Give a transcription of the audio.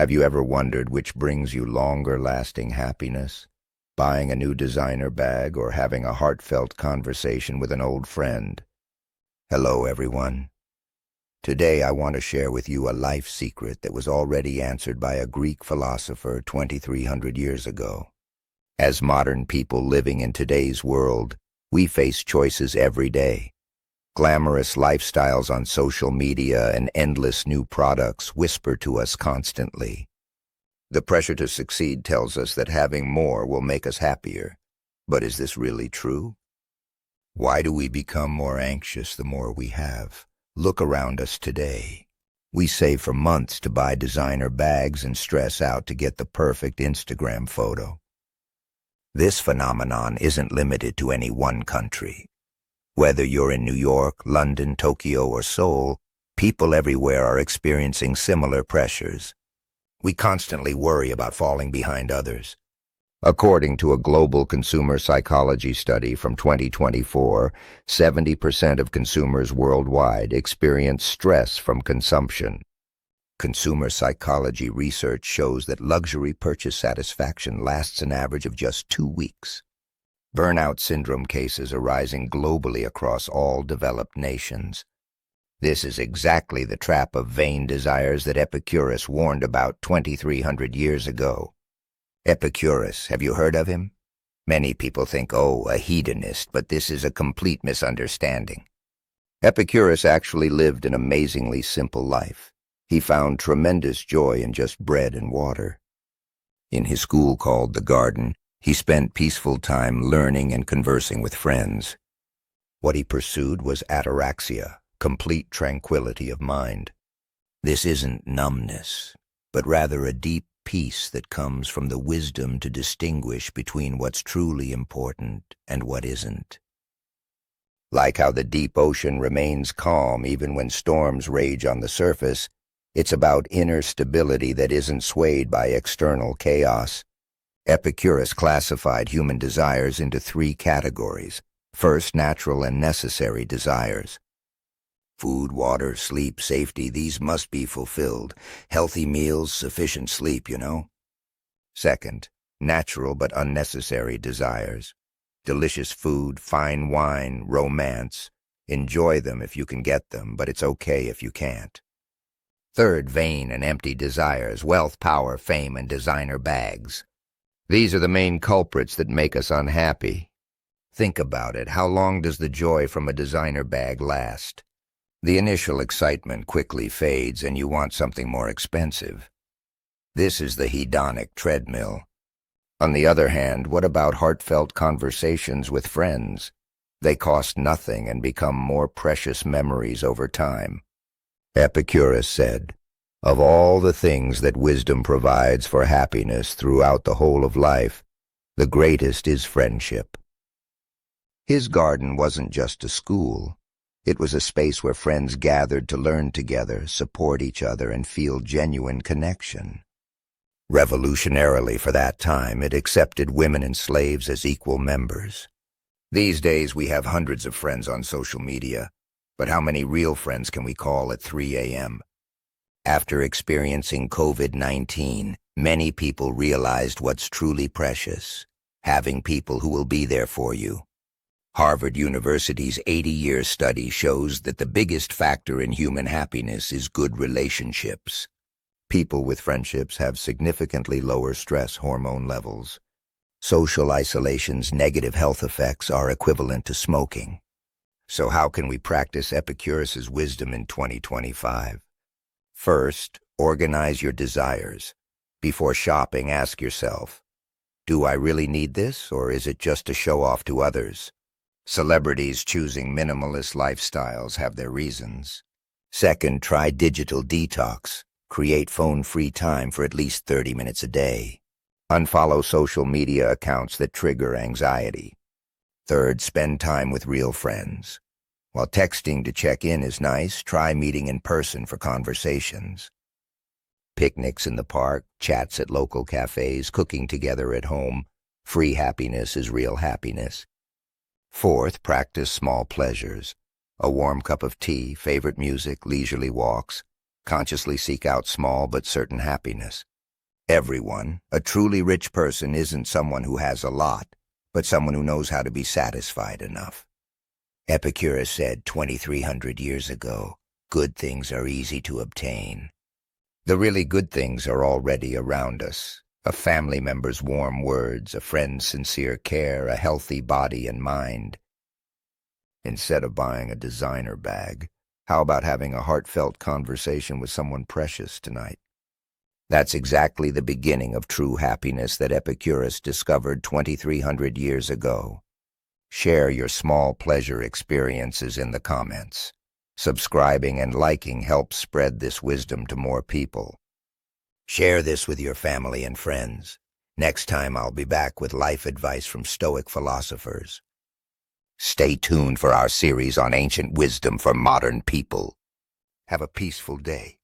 Have you ever wondered which brings you longer-lasting happiness? Buying a new designer bag or having a heartfelt conversation with an old friend? Hello, everyone. Today I want to share with you a life secret that was already answered by a Greek philosopher 2,300 years ago. As modern people living in today's world, we face choices every day. Glamorous lifestyles on social media and endless new products whisper to us constantly. The pressure to succeed tells us that having more will make us happier. But is this really true? Why do we become more anxious the more we have? Look around us today. We save for months to buy designer bags and stress out to get the perfect Instagram photo. This phenomenon isn't limited to any one country. Whether you're in New York, London, Tokyo, or Seoul, people everywhere are experiencing similar pressures. We constantly worry about falling behind others. According to a global consumer psychology study from 2024, 70% of consumers worldwide experience stress from consumption. Consumer psychology research shows that luxury purchase satisfaction lasts an average of just 2 weeks. Burnout syndrome cases are rising globally across all developed nations. This is exactly the trap of vain desires that Epicurus warned about 2,300 years ago. Epicurus, have you heard of him? Many people think, oh, a hedonist, but this is a complete misunderstanding. Epicurus actually lived an amazingly simple life. He found tremendous joy in just bread and water. In his school called the Garden, he spent peaceful time learning and conversing with friends. What he pursued was Ataraxia, complete tranquility of mind. This isn't numbness, but rather a deep peace that comes from the wisdom to distinguish between what's truly important and what isn't. Like how the deep ocean remains calm even when storms rage on the surface, it's about inner stability that isn't swayed by external chaos. Epicurus classified human desires into 3 categories. First, natural and necessary desires. Food, water, sleep, safety, these must be fulfilled. Healthy meals, sufficient sleep, you know. Second, natural but unnecessary desires. Delicious food, fine wine, romance. Enjoy them if you can get them, but it's okay if you can't. Third, vain and empty desires, wealth, power, fame, and designer bags. These are the main culprits that make us unhappy. Think about it. How long does the joy from a designer bag last? The initial excitement quickly fades and you want something more expensive. This is the hedonic treadmill. On the other hand, what about heartfelt conversations with friends? They cost nothing and become more precious memories over time. Epicurus said, "Of all the things that wisdom provides for happiness throughout the whole of life, the greatest is friendship." His garden wasn't just a school. It was a space where friends gathered to learn together, support each other, and feel genuine connection. Revolutionarily for that time, it accepted women and slaves as equal members. These days we have hundreds of friends on social media, but how many real friends can we call at 3 a.m.? After experiencing COVID-19, many people realized what's truly precious: having people who will be there for you. Harvard University's 80-year study shows that the biggest factor in human happiness is good relationships. People with friendships have significantly lower stress hormone levels. Social isolation's negative health effects are equivalent to smoking. So how can we practice Epicurus's wisdom in 2025? First, organize your desires. Before shopping, ask yourself, do I really need this, or is it just to show off to others? Celebrities choosing minimalist lifestyles have their reasons. Second, try digital detox. Create phone-free time for at least 30 minutes a day. Unfollow social media accounts that trigger anxiety. Third, spend time with real friends. While texting to check in is nice, try meeting in person for conversations. Picnics in the park, chats at local cafes, cooking together at home. Free happiness is real happiness. Fourth, practice small pleasures. A warm cup of tea, favorite music, leisurely walks. Consciously seek out small but certain happiness. Everyone, a truly rich person, isn't someone who has a lot, but someone who knows how to be satisfied enough. Epicurus said 2,300 years ago, good things are easy to obtain. The really good things are already around us. A family member's warm words, a friend's sincere care, a healthy body and mind. Instead of buying a designer bag, how about having a heartfelt conversation with someone precious tonight? That's exactly the beginning of true happiness that Epicurus discovered 2,300 years ago. Share your small pleasure experiences in the comments. Subscribing and liking helps spread this wisdom to more people. Share this with your family and friends. Next time I'll be back with life advice from Stoic philosophers. Stay tuned for our series on ancient wisdom for modern people. Have a peaceful day.